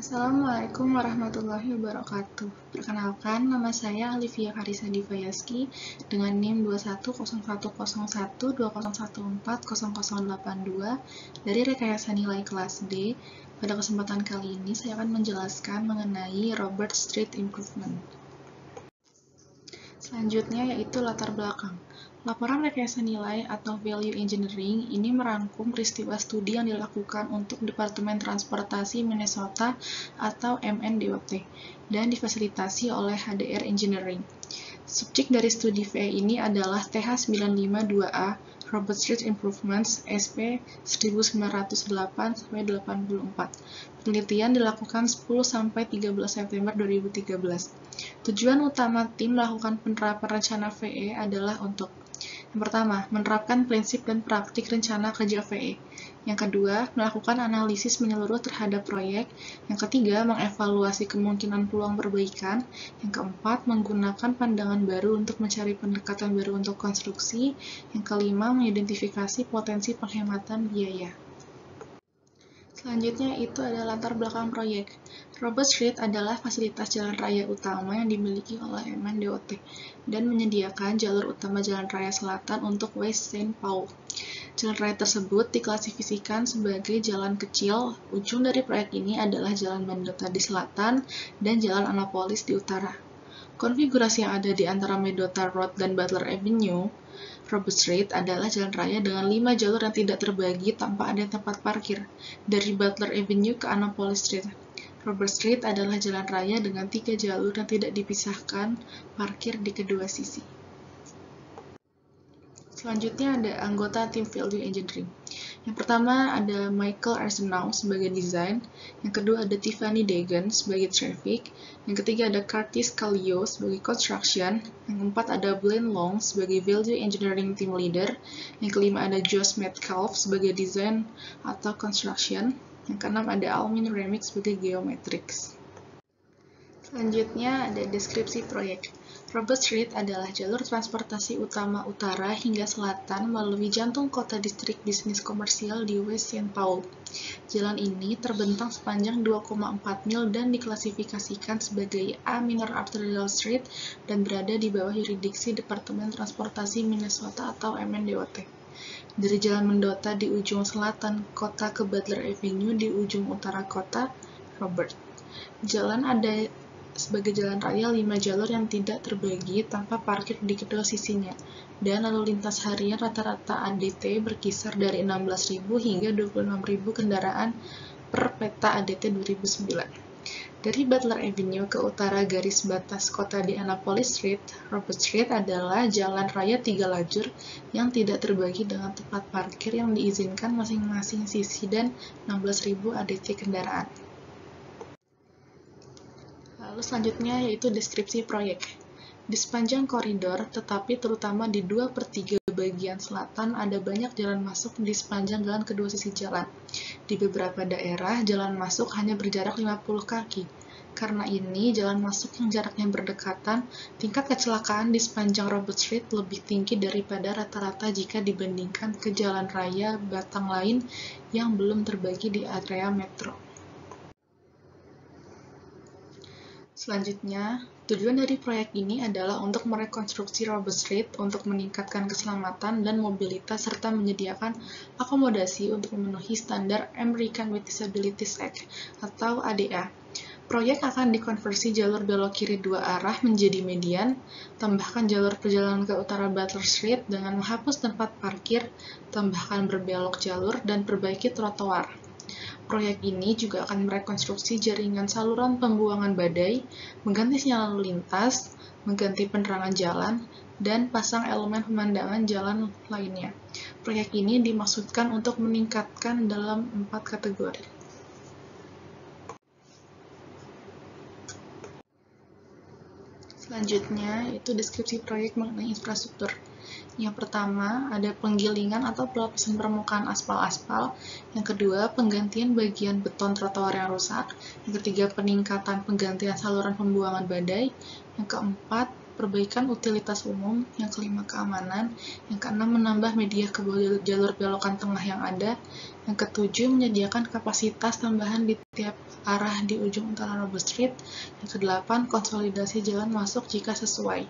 Assalamualaikum warahmatullahi wabarakatuh. Perkenalkan, nama saya Alivia Karisa Divayaski dengan NIM 21010120140082 dari Rekayasa Nilai Kelas D. Pada kesempatan kali ini, saya akan menjelaskan mengenai Robert Street Improvement. Selanjutnya yaitu latar belakang. Laporan rekayasa nilai atau value engineering ini merangkum peristiwa studi yang dilakukan untuk Departemen Transportasi Minnesota atau MNDOT dan difasilitasi oleh HDR Engineering. Subjek dari studi VE ini adalah TH952A Robert Street Improvements SP 1908-84. Penelitian dilakukan 10-13 September 2013. Tujuan utama tim melakukan penerapan rencana VE adalah untuk: yang pertama, menerapkan prinsip dan praktik rencana kerja VE. Yang kedua, melakukan analisis menyeluruh terhadap proyek. Yang ketiga, mengevaluasi kemungkinan peluang perbaikan. Yang keempat, menggunakan pandangan baru untuk mencari pendekatan baru untuk konstruksi. Yang kelima, mengidentifikasi potensi penghematan biaya. Selanjutnya itu adalah latar belakang proyek. Robert Street adalah fasilitas jalan raya utama yang dimiliki oleh MNDOT dan menyediakan jalur utama jalan raya selatan untuk West St. Paul. Jalan raya tersebut diklasifikasikan sebagai jalan kecil. Ujung dari proyek ini adalah Jalan Mendota di selatan dan Jalan Annapolis di utara. Konfigurasi yang ada di antara Mendota Road dan Butler Avenue, Robert Street adalah jalan raya dengan 5 jalur yang tidak terbagi tanpa ada tempat parkir, dari Butler Avenue ke Annapolis Street. Robert Street adalah jalan raya dengan 3 jalur yang tidak dipisahkan parkir di kedua sisi. Selanjutnya ada anggota tim Value Engineering. Yang pertama ada Michael Arsenault sebagai desain, yang kedua ada Tiffany Deegan sebagai traffic, yang ketiga ada Curtis Kallio sebagai construction, yang keempat ada Blaine Long sebagai Value Engineering Team Leader, yang kelima ada Josh Metcalf sebagai design atau construction, yang keenam ada Almin Remick sebagai geometrics. Selanjutnya ada deskripsi proyek. Robert Street adalah jalur transportasi utama utara hingga selatan melalui jantung kota distrik bisnis komersial di West St. Paul. Jalan ini terbentang sepanjang 2,4 mil dan diklasifikasikan sebagai A Minor Arterial Street dan berada di bawah yurisdiksi Departemen Transportasi Minnesota atau MNDOT. Dari Jalan Mendota di ujung selatan kota ke Butler Avenue di ujung utara kota, Robert. Jalan ada sebagai jalan raya 5 jalur yang tidak terbagi tanpa parkir di kedua sisinya, dan lalu lintas harian rata-rata ADT berkisar dari 16.000 hingga 26.000 kendaraan per peta ADT 2009. Dari Butler Avenue ke utara garis batas kota di Annapolis Street, Robert Street adalah jalan raya 3 lajur yang tidak terbagi dengan tempat parkir yang diizinkan masing-masing sisi dan 16.000 ADT kendaraan. Lalu selanjutnya yaitu deskripsi proyek. Di sepanjang koridor, tetapi terutama di 2/3 bagian selatan, ada banyak jalan masuk di sepanjang jalan kedua sisi jalan. Di beberapa daerah, jalan masuk hanya berjarak 50 kaki. Karena ini, jalan masuk yang jaraknya berdekatan, tingkat kecelakaan di sepanjang Robert Street lebih tinggi daripada rata-rata jika dibandingkan ke jalan raya batang lain yang belum terbagi di area metro. Selanjutnya, tujuan dari proyek ini adalah untuk merekonstruksi Robert Street untuk meningkatkan keselamatan dan mobilitas serta menyediakan akomodasi untuk memenuhi standar American with Disabilities Act atau ADA. Proyek akan dikonversi jalur belok kiri 2 arah menjadi median, tambahkan jalur perjalanan ke utara Butler Street dengan menghapus tempat parkir, tambahkan berbelok jalur, dan perbaiki trotoar. Proyek ini juga akan merekonstruksi jaringan saluran pembuangan badai, mengganti sinyal lalu lintas, mengganti penerangan jalan, dan pasang elemen pemandangan jalan lainnya. Proyek ini dimaksudkan untuk meningkatkan dalam 4 kategori. Selanjutnya, itu deskripsi proyek mengenai infrastruktur. Yang pertama, ada penggilingan atau pelapisan permukaan aspal-aspal. Yang kedua, penggantian bagian beton trotoar yang rusak. Yang ketiga, peningkatan penggantian saluran pembuangan badai. Yang keempat, perbaikan utilitas umum, yang kelima keamanan, yang keenam menambah media ke jalur belokan tengah yang ada, yang ketujuh menyediakan kapasitas tambahan di tiap arah di ujung utara Robert Street, yang kedelapan konsolidasi jalan masuk jika sesuai.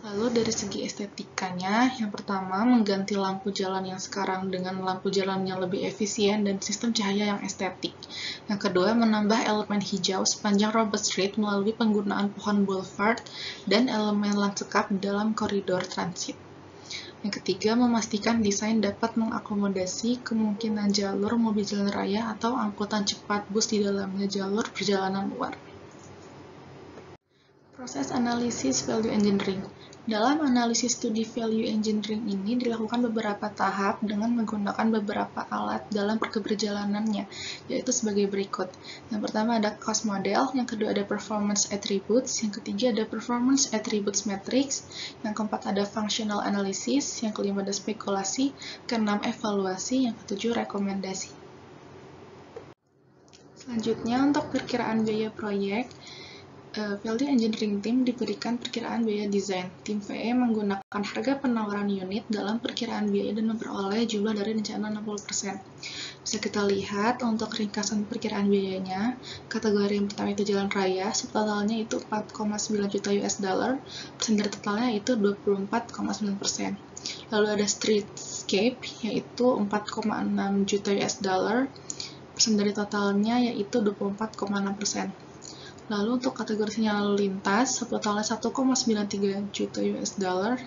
Lalu dari segi estetikanya, yang pertama mengganti lampu jalan yang sekarang dengan lampu jalan yang lebih efisien dan sistem cahaya yang estetik. Yang kedua, menambah elemen hijau sepanjang Robert Street melalui penggunaan pohon boulevard dan elemen lanskap dalam koridor transit. Yang ketiga, memastikan desain dapat mengakomodasi kemungkinan jalur mobil jalan raya atau angkutan cepat bus di dalamnya jalur perjalanan luar. Proses analisis value engineering. Dalam analisis studi value engineering ini dilakukan beberapa tahap dengan menggunakan beberapa alat dalam keberjalanannya, yaitu sebagai berikut. Yang pertama ada cost model, yang kedua ada performance attributes, yang ketiga ada performance attributes matrix, yang keempat ada functional analysis, yang kelima ada spekulasi, keenam evaluasi, yang ketujuh rekomendasi. Selanjutnya untuk perkiraan biaya proyek, Value Engineering Team diberikan perkiraan biaya desain. Tim VE menggunakan harga penawaran unit dalam perkiraan biaya dan memperoleh jumlah dari rencana 60%. Bisa kita lihat untuk ringkasan perkiraan biayanya, kategori yang pertama itu jalan raya, subtotalnya itu 4,9 juta US dollar, persen dari totalnya itu 24,9%. Lalu ada streetscape, yaitu 4,6 juta US dollar, persen dari totalnya yaitu 24,6%. Lalu untuk kategori sinyal lalu lintas, totalnya 1,93 juta US dollar,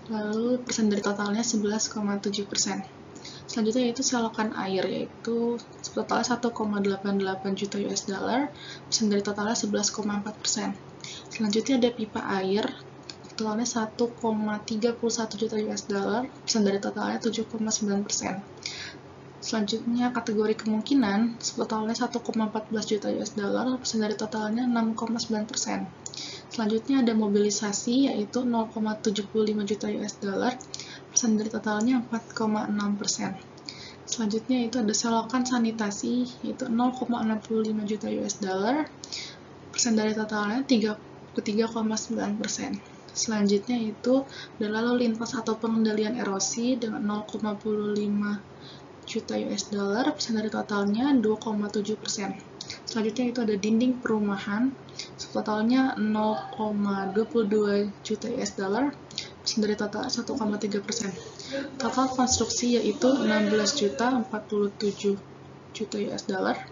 lalu persen dari totalnya 11,7%. Selanjutnya yaitu selokan air, yaitu totalnya 1,88 juta US dollar, persen dari totalnya 11,4%. Selanjutnya ada pipa air, totalnya 1,31 juta US dollar, persen dari totalnya 7,9%. Selanjutnya kategori kemungkinan, totalnya 1,14 juta US dollar, persen dari totalnya 6,9%. Selanjutnya ada mobilisasi, yaitu 0,75 juta US dollar, persen dari totalnya 4,6%. Selanjutnya itu ada selokan sanitasi, yaitu 0,65 juta US dollar, persen dari totalnya 33,9%. Selanjutnya itu ada lalu lintas atau pengendalian erosi dengan 0,05 juta US dollar, persen dari totalnya 2,7%. Selanjutnya itu ada dinding perumahan, totalnya 0,22 juta US dollar, persen dari total 1,3%. Total konstruksi yaitu 16,47 juta US dollar,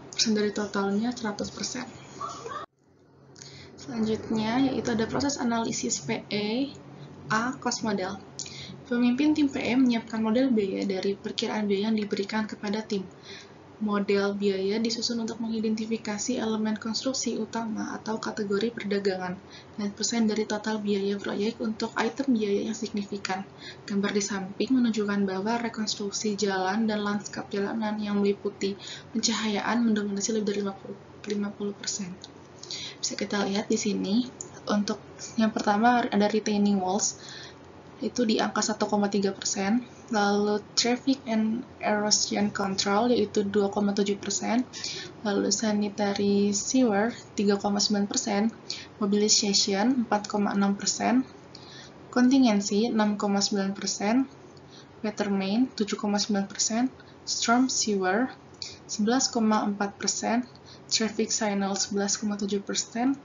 persen dari totalnya 100%. Selanjutnya yaitu ada proses analisis PE A cost model. Pemimpin tim PE menyiapkan model biaya dari perkiraan biaya yang diberikan kepada tim. Model biaya disusun untuk mengidentifikasi elemen konstruksi utama atau kategori perdagangan, dan persen dari total biaya proyek untuk item biaya yang signifikan. Gambar di samping menunjukkan bahwa rekonstruksi jalan dan lanskap jalanan yang meliputi pencahayaan mendominasi lebih dari 50%. Bisa kita lihat di sini, untuk yang pertama ada retaining walls, itu di angka 1,3%, lalu traffic and erosion control yaitu 2,7%, lalu sanitary sewer 3,9%, mobilization 4,6%, contingency 6,9%, water main 7,9%, storm sewer 11,4%, traffic signal 11,7%,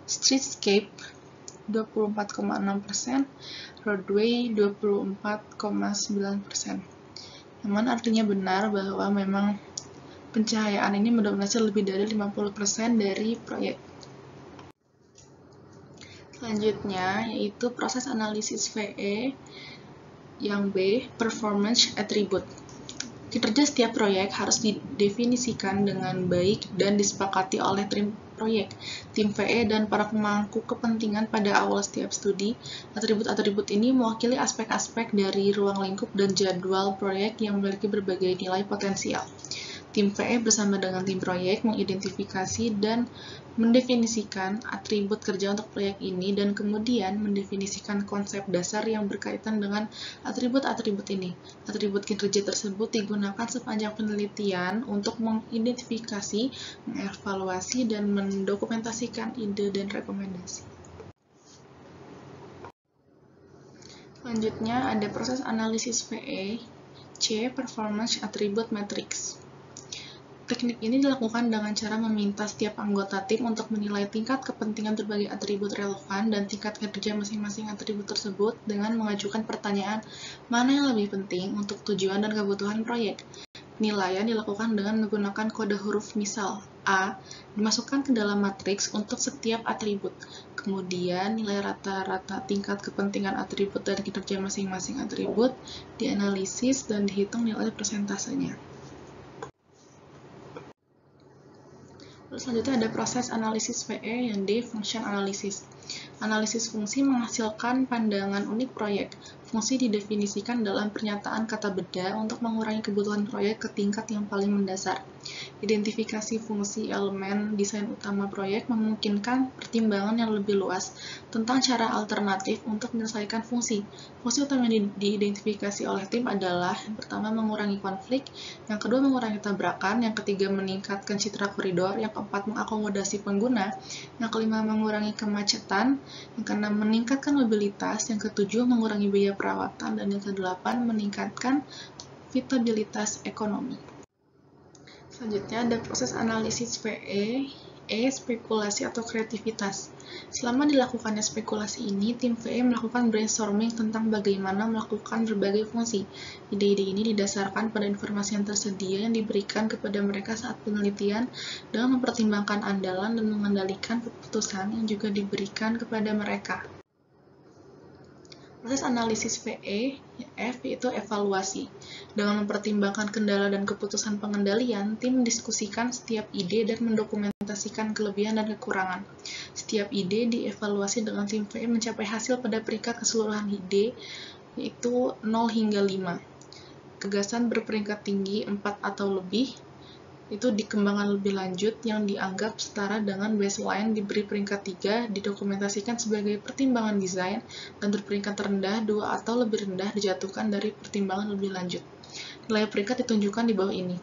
streetscape 24,6%, roadway 24,9%. Namun artinya benar bahwa memang pencahayaan ini mendominasi lebih dari 50% dari proyek. Selanjutnya yaitu proses analisis VE yang B, performance attribute. Kinerja setiap proyek harus didefinisikan dengan baik dan disepakati oleh tim proyek, tim VE, dan para pemangku kepentingan pada awal setiap studi. Atribut-atribut ini mewakili aspek-aspek dari ruang lingkup dan jadwal proyek yang memiliki berbagai nilai potensial. Tim PE bersama dengan tim proyek mengidentifikasi dan mendefinisikan atribut kerja untuk proyek ini dan kemudian mendefinisikan konsep dasar yang berkaitan dengan atribut-atribut ini. Atribut kinerja tersebut digunakan sepanjang penelitian untuk mengidentifikasi, mengevaluasi, dan mendokumentasikan ide dan rekomendasi. Selanjutnya ada proses analisis PE, C. Performance Attribute Matrix. Teknik ini dilakukan dengan cara meminta setiap anggota tim untuk menilai tingkat kepentingan berbagai atribut relevan dan tingkat kinerja masing-masing atribut tersebut dengan mengajukan pertanyaan mana yang lebih penting untuk tujuan dan kebutuhan proyek. Penilaian dilakukan dengan menggunakan kode huruf misal A dimasukkan ke dalam matriks untuk setiap atribut. Kemudian nilai rata-rata tingkat kepentingan atribut dan kinerja masing-masing atribut dianalisis dan dihitung nilai persentasenya. Lalu selanjutnya ada proses analisis PE yang D, function analysis. Analisis fungsi menghasilkan pandangan unik proyek. Fungsi didefinisikan dalam pernyataan kata beda untuk mengurangi kebutuhan proyek ke tingkat yang paling mendasar. Identifikasi fungsi elemen desain utama proyek memungkinkan pertimbangan yang lebih luas tentang cara alternatif untuk menyelesaikan fungsi. Fungsi utama yang diidentifikasi oleh tim adalah yang pertama mengurangi konflik, yang kedua mengurangi tabrakan, yang ketiga meningkatkan citra koridor, yang keempat mengakomodasi pengguna, yang kelima mengurangi kemacetan, yang keenam meningkatkan mobilitas, yang ketujuh mengurangi biaya perawatan, dan yang kedelapan meningkatkan vitabilitas ekonomi. Selanjutnya ada proses analisis PE, spekulasi atau kreativitas. Selama dilakukannya spekulasi ini, tim PE melakukan brainstorming tentang bagaimana melakukan berbagai fungsi. Ide-ide ini didasarkan pada informasi yang tersedia yang diberikan kepada mereka saat penelitian dengan mempertimbangkan andalan dan mengendalikan keputusan yang juga diberikan kepada mereka. Proses analisis PE, F, yaitu evaluasi. Dengan mempertimbangkan kendala dan keputusan pengendalian, tim mendiskusikan setiap ide dan mendokumentasikan kelebihan dan kekurangan. Setiap ide dievaluasi dengan tim PE mencapai hasil pada peringkat keseluruhan ide, yaitu 0 hingga 5. Gagasan berperingkat tinggi 4 atau lebih, itu dikembangkan lebih lanjut yang dianggap setara dengan baseline diberi peringkat 3 didokumentasikan sebagai pertimbangan desain dan berperingkat rendah 2 atau lebih rendah dijatuhkan dari pertimbangan lebih lanjut. Nilai peringkat ditunjukkan di bawah ini.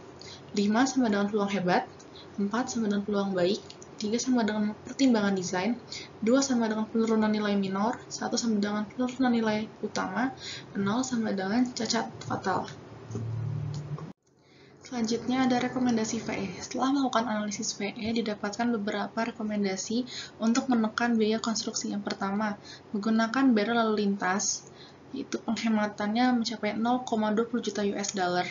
5 sama dengan peluang hebat, 4 sama dengan peluang baik, 3 sama dengan pertimbangan desain, 2 sama dengan penurunan nilai minor, 1 sama dengan penurunan nilai utama, 0 sama dengan cacat fatal. Selanjutnya ada rekomendasi PE. Setelah melakukan analisis PE, didapatkan beberapa rekomendasi untuk menekan biaya konstruksi. Yang pertama, menggunakan barel lalu lintas, yaitu penghematannya mencapai 0,20 juta US dollar.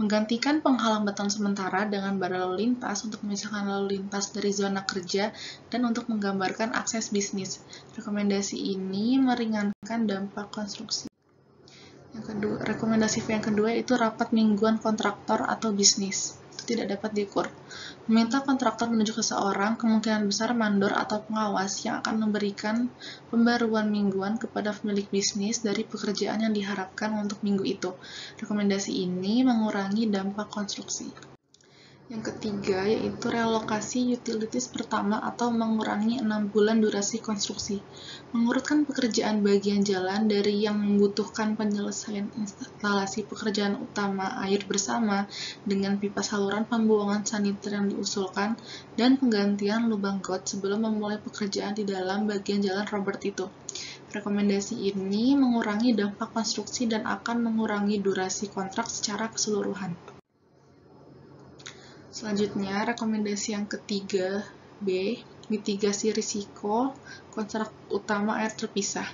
Menggantikan penghalang beton sementara dengan barel lalu lintas untuk memisahkan lalu lintas dari zona kerja dan untuk menggambarkan akses bisnis. Rekomendasi ini meringankan dampak konstruksi. Rekomendasi yang kedua itu rapat mingguan kontraktor atau bisnis. Itu tidak dapat diukur. Meminta kontraktor menunjuk seseorang, kemungkinan besar mandor atau pengawas yang akan memberikan pembaruan mingguan kepada pemilik bisnis dari pekerjaan yang diharapkan untuk minggu itu. Rekomendasi ini mengurangi dampak konstruksi. Yang ketiga yaitu relokasi utilities pertama atau mengurangi 6 bulan durasi konstruksi. Mengurutkan pekerjaan bagian jalan dari yang membutuhkan penyelesaian instalasi pekerjaan utama air bersama dengan pipa saluran pembuangan saniter yang diusulkan dan penggantian lubang got sebelum memulai pekerjaan di dalam bagian jalan Robert itu. Rekomendasi ini mengurangi dampak konstruksi dan akan mengurangi durasi kontrak secara keseluruhan. Selanjutnya, rekomendasi yang ketiga, B, mitigasi risiko kontrak utama air terpisah,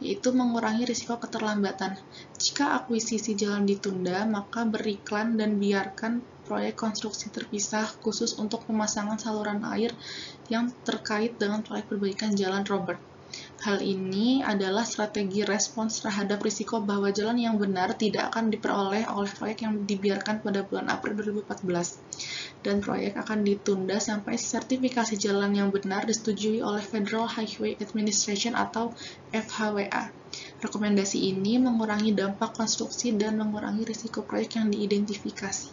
yaitu mengurangi risiko keterlambatan. Jika akuisisi jalan ditunda, maka beriklan dan biarkan proyek konstruksi terpisah khusus untuk pemasangan saluran air yang terkait dengan proyek perbaikan jalan Robert. Hal ini adalah strategi respons terhadap risiko bahwa jalan yang benar tidak akan diperoleh oleh proyek yang dibiarkan pada bulan April 2014, dan proyek akan ditunda sampai sertifikasi jalan yang benar disetujui oleh Federal Highway Administration atau FHWA. Rekomendasi ini mengurangi dampak konstruksi dan mengurangi risiko proyek yang diidentifikasi.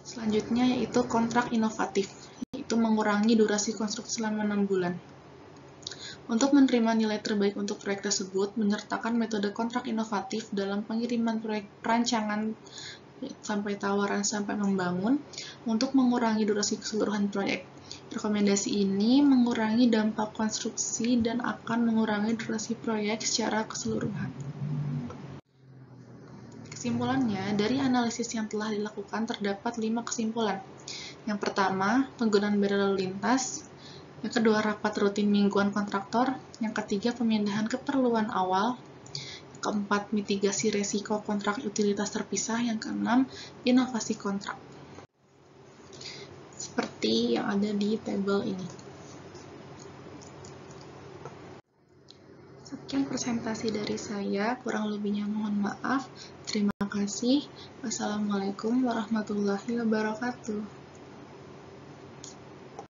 Selanjutnya yaitu kontrak inovatif, yaitu mengurangi durasi konstruksi selama 6 bulan. Untuk menerima nilai terbaik untuk proyek tersebut, menyertakan metode kontrak inovatif dalam pengiriman proyek perancangan sampai tawaran sampai membangun untuk mengurangi durasi keseluruhan proyek. Rekomendasi ini mengurangi dampak konstruksi dan akan mengurangi durasi proyek secara keseluruhan. Kesimpulannya, dari analisis yang telah dilakukan terdapat 5 kesimpulan. Yang pertama, penggunaan barrier lalu lintas. Yang kedua, rapat rutin mingguan kontraktor. Yang ketiga, pemindahan keperluan awal. Yang keempat, mitigasi resiko kontrak utilitas terpisah. Yang keenam, inovasi kontrak. Seperti yang ada di tabel ini. Sekian presentasi dari saya, kurang lebihnya mohon maaf. Terima kasih. Wassalamualaikum warahmatullahi wabarakatuh.